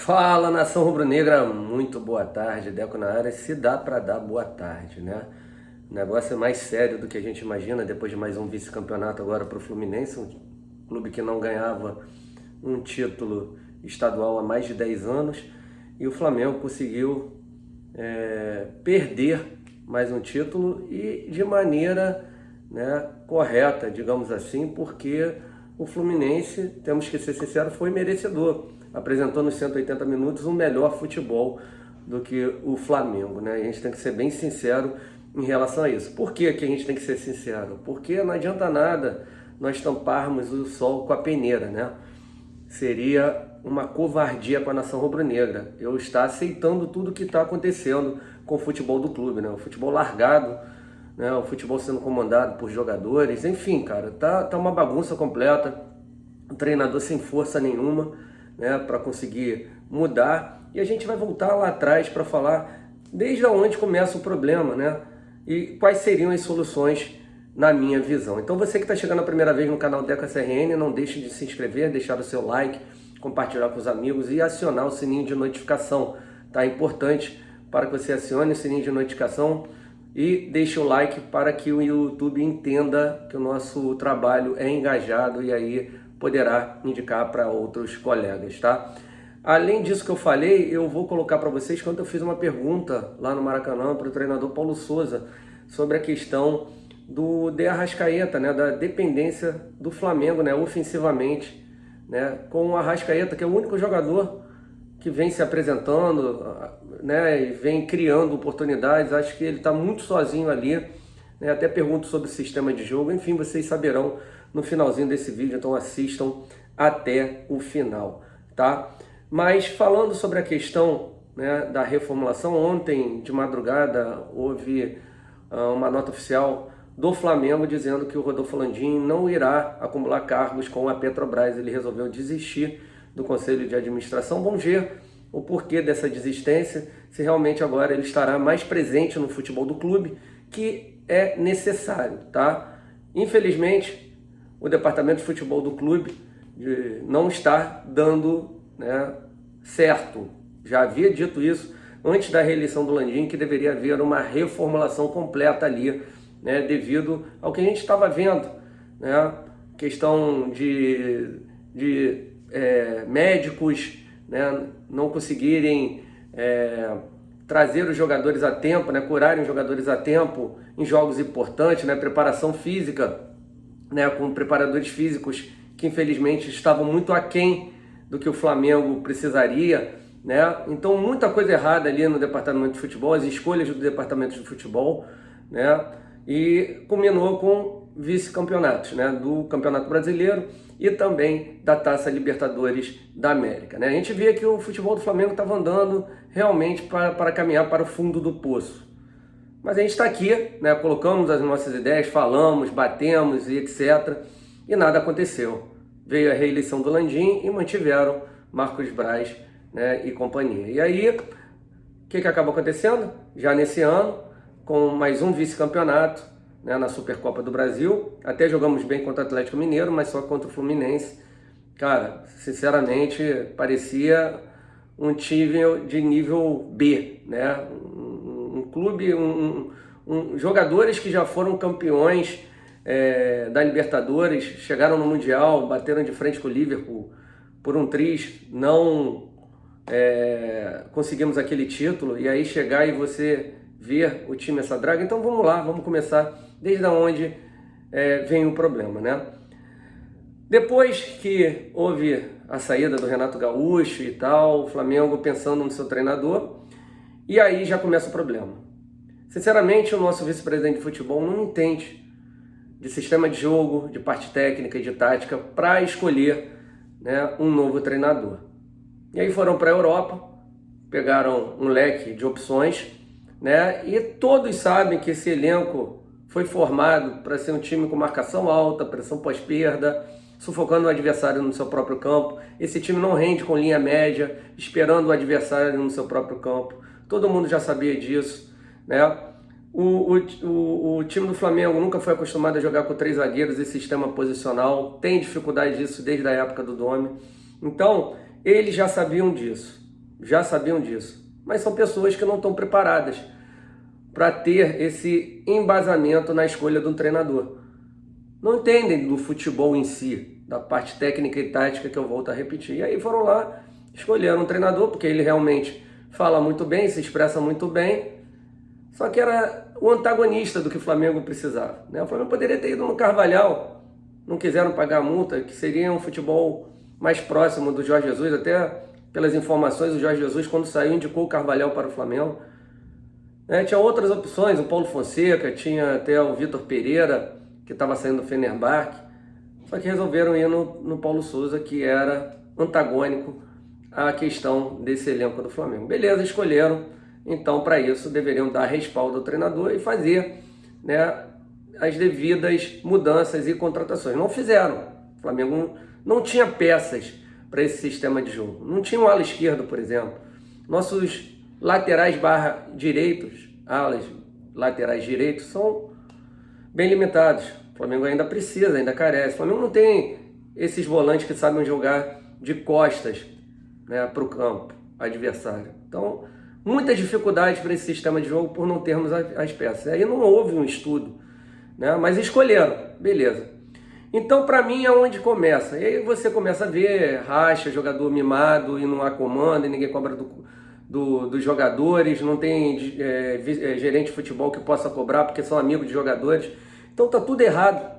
Fala, nação rubro-negra, muito boa tarde, Deco na área, se dá para dar boa tarde, né? O negócio é mais sério do que a gente imagina, depois de mais um vice-campeonato agora para o Fluminense, um clube que não ganhava um título estadual há mais de 10 anos, e o Flamengo conseguiu perder mais um título e de maneira, né, correta, digamos assim, porque o Fluminense, temos que ser sinceros, foi merecedor. Apresentou nos 180 minutos um melhor futebol do que o Flamengo, né? A gente tem que ser bem sincero em relação a isso. Por que que a gente tem que ser sincero? Porque não adianta nada nós tamparmos o sol com a peneira, né? Seria uma covardia com a nação rubro-negra eu estar aceitando tudo que está acontecendo com o futebol do clube, né? O futebol largado, né? O futebol sendo comandado por jogadores, enfim, cara, tá uma bagunça completa, o treinador sem força nenhuma, né, para conseguir mudar, e a gente vai voltar lá atrás para falar desde onde começa o problema, né, e quais seriam as soluções na minha visão. Então você que está chegando a primeira vez no canal Deco SRN, não deixe de se inscrever, deixar o seu like, compartilhar com os amigos e acionar o sininho de notificação, tá? É importante para que você acione o sininho de notificação e deixe o like para que o YouTube entenda que o nosso trabalho é engajado e aí poderá indicar para outros colegas, tá? Além disso que eu falei, eu vou colocar para vocês quando eu fiz uma pergunta lá no Maracanã para o treinador Paulo Souza sobre a questão do De Arrascaeta, né, da dependência do Flamengo, né, ofensivamente, né, com o Arrascaeta, que é o único jogador que vem se apresentando, né, e vem criando oportunidades. Acho que ele está muito sozinho ali, né, até pergunto sobre o sistema de jogo, enfim, vocês saberão no finalzinho desse vídeo, então assistam até o final, tá? Mas falando sobre a questão, né, da reformulação, ontem de madrugada houve uma nota oficial do Flamengo dizendo que o Rodolfo Landim não irá acumular cargos com a Petrobras, ele resolveu desistir do Conselho de Administração. Vamos ver o porquê dessa desistência, se realmente agora ele estará mais presente no futebol do clube, que é necessário, tá? Infelizmente, o departamento de futebol do clube não está dando, né, certo. Já havia dito isso antes da reeleição do Landim, que deveria haver uma reformulação completa ali, né, devido ao que a gente estava vendo, né, questão de médicos, né, não conseguirem trazer os jogadores a tempo, né, curarem os jogadores a tempo em jogos importantes, né, preparação física, né, com preparadores físicos que infelizmente estavam muito aquém do que o Flamengo precisaria, né? Então muita coisa errada ali no departamento de futebol, as escolhas do departamento de futebol, né? E culminou com vice-campeonatos, né, do Campeonato Brasileiro e também da Taça Libertadores da América, né? A gente via que o futebol do Flamengo estava andando realmente para caminhar para o fundo do poço. Mas a gente está aqui, né, colocamos as nossas ideias, falamos, batemos e etc. E nada aconteceu. Veio a reeleição do Landim e mantiveram Marcos Braz, né, e companhia. E aí, o que acabou acontecendo? Já nesse ano, com mais um vice-campeonato, né, na Supercopa do Brasil. Até jogamos bem contra o Atlético Mineiro, mas só contra o Fluminense. Cara, sinceramente, parecia um time de nível B, né? Um clube, jogadores que já foram campeões da Libertadores, chegaram no Mundial, bateram de frente com o Liverpool por um triz, não conseguimos aquele título, e aí chegar e você ver o time essa draga. Então vamos lá, vamos começar desde onde vem o problema, né? Depois que houve a saída do Renato Gaúcho e tal, o Flamengo pensando no seu treinador, e aí já começa o problema. Sinceramente, o nosso vice-presidente de futebol não entende de sistema de jogo, de parte técnica e de tática para escolher, né, um novo treinador. E aí foram para a Europa, pegaram um leque de opções, né, e todos sabem que esse elenco foi formado para ser um time com marcação alta, pressão pós-perda, sufocando o adversário no seu próprio campo. Esse time não rende com linha média, esperando o adversário no seu próprio campo. Todo mundo já sabia disso, né? O time do Flamengo nunca foi acostumado a jogar com 3 zagueiros e sistema posicional, tem dificuldade disso desde a época do Domi. Então, eles já sabiam disso. já sabiam disso. Mas são pessoas que não estão preparadas para ter esse embasamento na escolha de um treinador. Não entendem do futebol em si, da parte técnica e tática que eu volto a repetir. E aí foram lá, escolheram um treinador, porque ele realmente fala muito bem, se expressa muito bem, só que era o antagonista do que o Flamengo precisava, né? O Flamengo poderia ter ido no Carvalhal, não quiseram pagar a multa, que seria um futebol mais próximo do Jorge Jesus, até pelas informações, o Jorge Jesus, quando saiu, indicou o Carvalhal para o Flamengo. Tinha outras opções, o Paulo Fonseca, tinha até o Vitor Pereira, que estava saindo do Fenerbahçe, só que resolveram ir no Paulo Souza, que era antagônico à questão desse elenco do Flamengo. Beleza, escolheram, então para isso deveriam dar respaldo ao treinador e fazer, né, as devidas mudanças e contratações. Não fizeram. O Flamengo não tinha peças para esse sistema de jogo. Não tinha um ala esquerdo, por exemplo. Nossos laterais direitos, alas laterais direitos são bem limitados. O Flamengo ainda precisa, ainda carece. O Flamengo não tem esses volantes que sabem jogar de costas, né, para o campo adversário. Então, muitas dificuldades para esse sistema de jogo por não termos as peças. Aí não houve um estudo, né, mas escolheram, beleza. Então, para mim, é onde começa. E aí você começa a ver racha, jogador mimado e não há comando, e ninguém cobra dos jogadores, não tem gerente de futebol que possa cobrar porque são amigos de jogadores. Então tá tudo errado,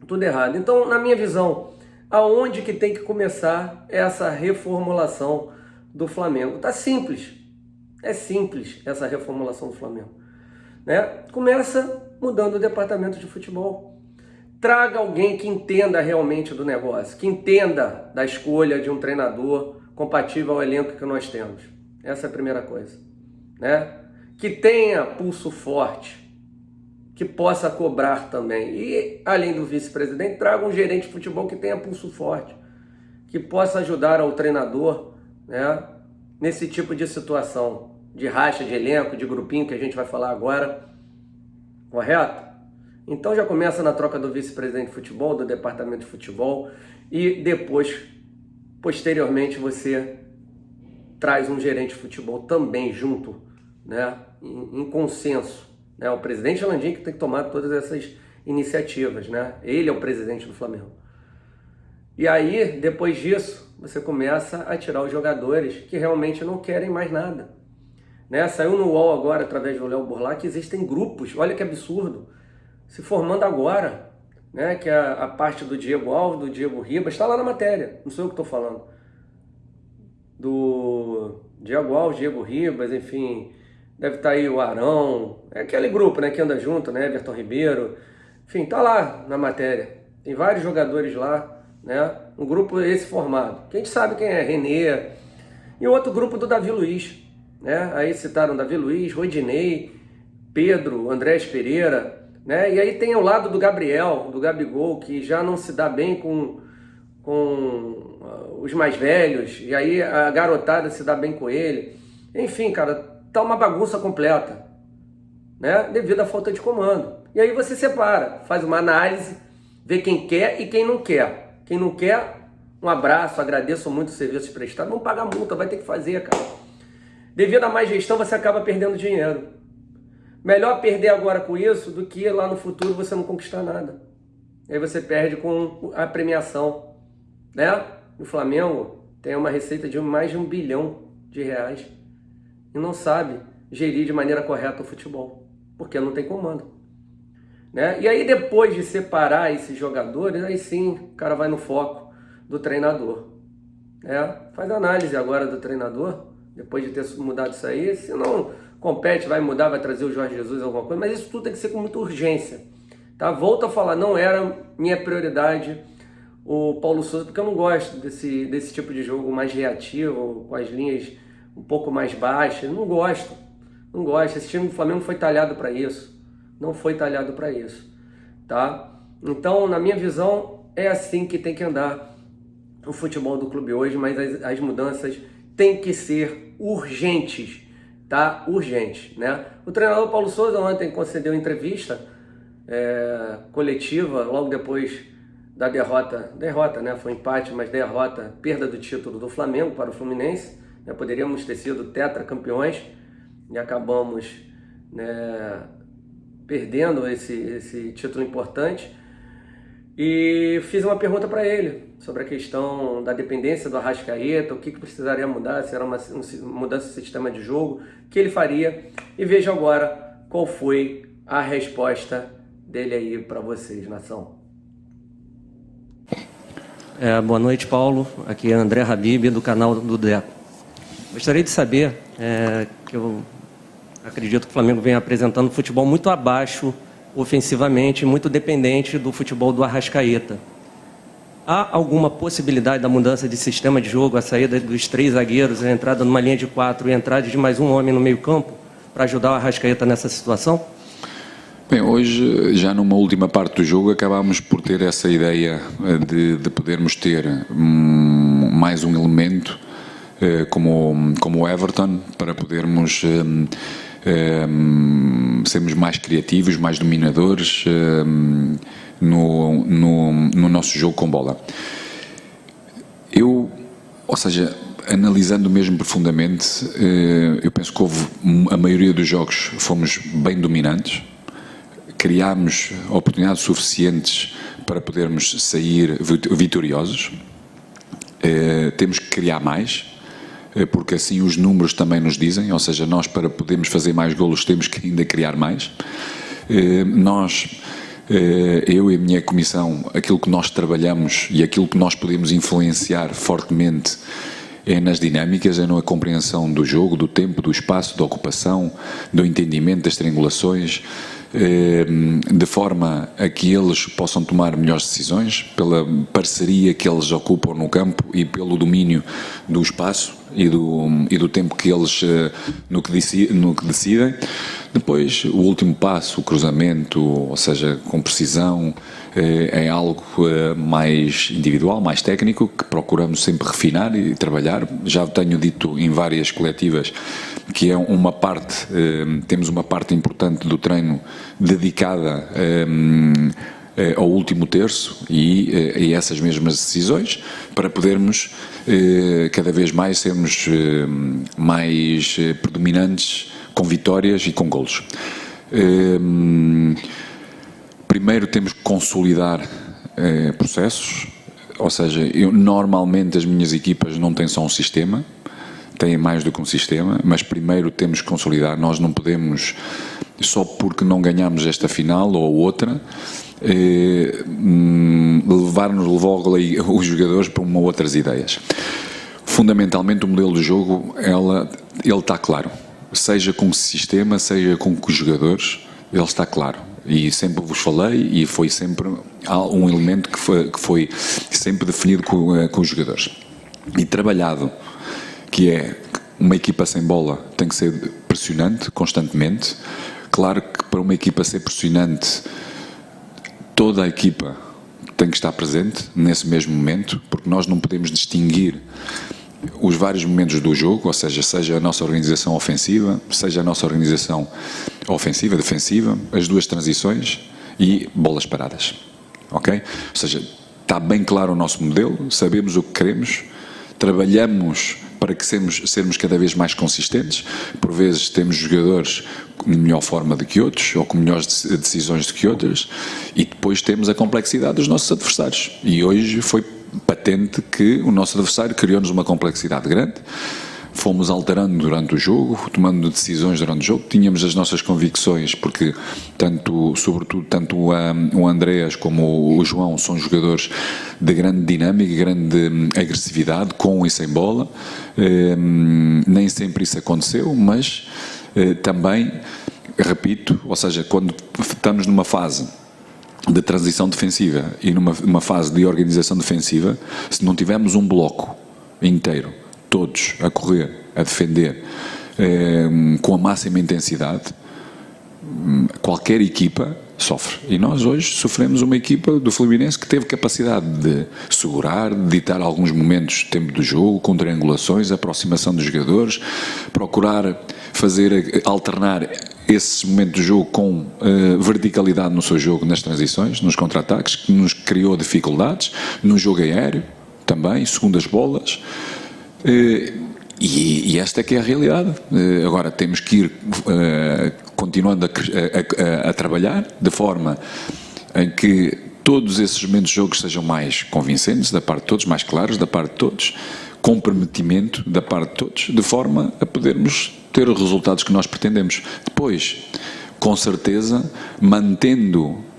tudo errado. Então, na minha visão, aonde que tem que começar essa reformulação do Flamengo? Tá simples, é simples essa reformulação do Flamengo, né? Começa mudando o departamento de futebol. Traga alguém que entenda realmente do negócio, que entenda da escolha de um treinador compatível ao elenco que nós temos. Essa é a primeira coisa, né? Que tenha pulso forte, que possa cobrar também. E, além do vice-presidente, traga um gerente de futebol que tenha pulso forte, que possa ajudar ao treinador, né, nesse tipo de situação, de racha de elenco, de grupinho, que a gente vai falar agora, correto? Então já começa na troca do vice-presidente de futebol, do departamento de futebol, e depois, posteriormente, você traz um gerente de futebol também junto, né, em consenso, né? O presidente Landim que tem que tomar todas essas iniciativas, né? Ele é o presidente do Flamengo. E aí, depois disso, você começa a tirar os jogadores que realmente não querem mais nada, né? Saiu no UOL agora, através do Léo Burlá, que existem grupos, olha que absurdo, se formando agora, né? Que é a parte do Diego Alves, do Diego Ribas, está lá na matéria, não sou eu que estou falando. Do Diego Alves, Diego Ribas, enfim, deve estar aí o Arão, é aquele grupo, né, que anda junto, né, Everton Ribeiro, enfim, tá lá na matéria, tem vários jogadores lá, né, um grupo esse formado, que a gente sabe quem é, Renê, e outro grupo do Davi Luiz, né, aí citaram Davi Luiz, Rodinei, Pedro, Andrés Pereira, né, e aí tem o lado do Gabriel, do Gabigol, que já não se dá bem com os mais velhos, e aí a garotada se dá bem com ele. Enfim, cara, tá uma bagunça completa, né? Devido à falta de comando. E aí você separa, faz uma análise, vê quem quer e quem não quer. Quem não quer, um abraço, agradeço muito o serviço prestado, não paga multa, vai ter que fazer, cara. Devido a má gestão, você acaba perdendo dinheiro. Melhor perder agora com isso do que lá no futuro você não conquistar nada. Aí você perde com a premiação, né? O Flamengo tem uma receita de mais de R$1 bilhão e não sabe gerir de maneira correta o futebol, porque não tem comando, né? E aí depois de separar esses jogadores, aí sim o cara vai no foco do treinador, né? Faz análise agora do treinador, depois de ter mudado isso aí, se não compete, vai mudar, vai trazer o Jorge Jesus, alguma coisa, mas isso tudo tem que ser com muita urgência, tá? Volto a falar, não era minha prioridade o Paulo Souza, porque eu não gosto desse tipo de jogo mais reativo, com as linhas um pouco mais baixas, não gosto, esse time do Flamengo foi talhado para isso, não foi talhado para isso, tá? Então, na minha visão, é assim que tem que andar o futebol do clube hoje, mas as mudanças têm que ser urgentes, tá? Urgentes, né? O treinador Paulo Souza ontem concedeu entrevista coletiva, logo depois da derrota, né? Foi empate, mas derrota, perda do título do Flamengo para o Fluminense, né? Poderíamos ter sido tetracampeões e acabamos, né, perdendo esse título importante. E fiz uma pergunta para ele sobre a questão da dependência do Arrascaeta, o que precisaria mudar, se era uma mudança de sistema de jogo, o que ele faria. E veja agora qual foi a resposta dele aí para vocês, nação. Boa noite, Paulo. Aqui é André Habib, do canal do Deco. Gostaria de saber, que eu acredito que o Flamengo vem apresentando futebol muito abaixo ofensivamente, muito dependente do futebol do Arrascaeta. Há alguma possibilidade da mudança de sistema de jogo, a saída dos 3 zagueiros, a entrada numa linha de 4 e a entrada de mais um homem no meio-campo para ajudar o Arrascaeta nessa situação? Bem, hoje, já numa última parte do jogo, acabámos por ter essa ideia de podermos ter mais um elemento como o Everton, para podermos sermos mais criativos, mais dominadores no nosso jogo com bola. Ou seja, analisando mesmo profundamente, eu penso que a maioria dos jogos fomos bem dominantes, criámos oportunidades suficientes para podermos sair vitoriosos. Temos que criar mais, porque assim os números também nos dizem, ou seja, nós, para podermos fazer mais golos, temos que ainda criar mais. Eu e a minha comissão, aquilo que nós trabalhamos e aquilo que nós podemos influenciar fortemente é nas dinâmicas, é na compreensão do jogo, do tempo, do espaço, da ocupação, do entendimento, das triangulações, de forma a que eles possam tomar melhores decisões, pela parceria que eles ocupam no campo e pelo domínio do espaço e do tempo que eles no que decidem. Depois, o último passo, o cruzamento, ou seja, com precisão, é algo mais individual, mais técnico, que procuramos sempre refinar e trabalhar. Já tenho dito em várias coletivas que é uma parte, temos uma parte importante do treino dedicada ao último terço e essas mesmas decisões, para podermos cada vez mais sermos mais predominantes com vitórias e com golos. Primeiro temos que consolidar processos, ou seja, normalmente as minhas equipas não têm só um sistema, têm mais do que um sistema, mas primeiro temos que consolidar. Nós não podemos, só porque não ganhamos esta final ou outra, levar-nos logo os jogadores para outras ideias. Fundamentalmente o modelo de jogo, ele está claro. Seja com o sistema, seja com os jogadores, ele está claro. E sempre vos falei, e foi sempre um elemento que foi sempre definido com os jogadores. E trabalhado, que é uma equipa sem bola tem que ser pressionante constantemente. Claro que para uma equipa ser pressionante, toda a equipa tem que estar presente nesse mesmo momento, porque nós não podemos distinguir os vários momentos do jogo, ou seja a nossa organização ofensiva, seja a nossa organização ofensiva, defensiva, as duas transições e bolas paradas, ok? Ou seja, está bem claro o nosso modelo, sabemos o que queremos, trabalhamos para que sermos cada vez mais consistentes. Por vezes temos jogadores com melhor forma do que outros, ou com melhores decisões do que outros, e depois temos a complexidade dos nossos adversários. E hoje foi patente que o nosso adversário criou-nos uma complexidade grande. Fomos alterando durante o jogo, tomando decisões durante o jogo, tínhamos as nossas convicções, porque sobretudo tanto o Andreas como o João são jogadores de grande dinâmica, grande agressividade, com e sem bola. Nem sempre isso aconteceu, mas também, repito, ou seja, quando estamos numa fase de transição defensiva e numa fase de organização defensiva, se não tivermos um bloco inteiro, todos a correr, a defender com a máxima intensidade, qualquer equipa sofre. E nós hoje sofremos uma equipa do Fluminense que teve capacidade de segurar, de ditar alguns momentos tempo do jogo, com triangulações, aproximação dos jogadores, procurar alternar esse momento do jogo com verticalidade no seu jogo, nas transições, nos contra-ataques, que nos criou dificuldades, no jogo aéreo também, segundas bolas. E esta é que é a realidade. Agora temos que ir continuando a trabalhar de forma em que todos esses momentos de jogo sejam mais convincentes da parte de todos, mais claros da parte de todos, comprometimento da parte de todos, de forma a podermos ter os resultados que nós pretendemos. Depois, com certeza, mantendo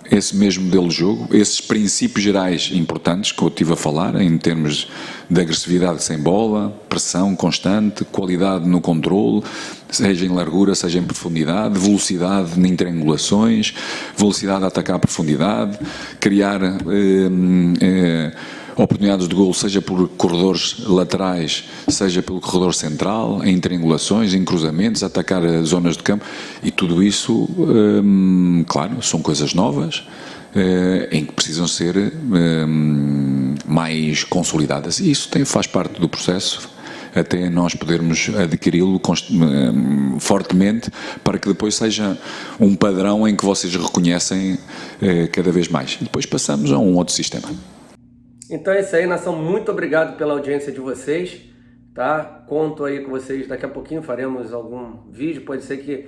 esse mesmo modelo de jogo, esses princípios gerais importantes que eu estive a falar, em termos de agressividade sem bola, pressão constante, qualidade no controle, seja em largura, seja em profundidade, velocidade em triangulações, velocidade a atacar a profundidade, criar oportunidades de golo, seja por corredores laterais, seja pelo corredor central, em triangulações, em cruzamentos, atacar zonas de campo, e tudo isso, claro, são coisas novas, em que precisam ser mais consolidadas, e isso faz parte do processo, até nós podermos adquiri-lo fortemente, para que depois seja um padrão em que vocês reconhecem cada vez mais. Depois passamos a um outro sistema. Então é isso aí, nação. Muito obrigado pela audiência de vocês, tá? Conto aí com vocês, daqui a pouquinho faremos algum vídeo, pode ser que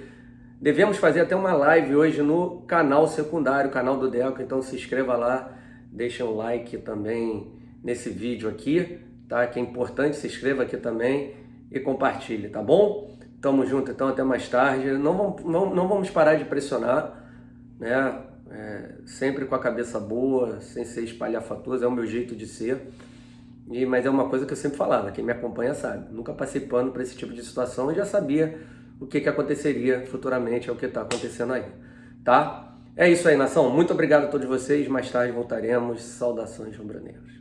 devemos fazer até uma live hoje no canal secundário, canal do Deco, então se inscreva lá, deixa um like também nesse vídeo aqui, tá? Que é importante, se inscreva aqui também e compartilhe, tá bom? Tamo junto então, até mais tarde. Não vamos parar de pressionar, né? Sempre com a cabeça boa, sem ser espalhafatoso, é o meu jeito de ser. Mas é uma coisa que eu sempre falava, quem me acompanha sabe. Nunca passei pano para esse tipo de situação e já sabia o que aconteceria futuramente, é o que está acontecendo aí, tá? É isso aí, nação. Muito obrigado a todos vocês. Mais tarde voltaremos. Saudações rubro-negras.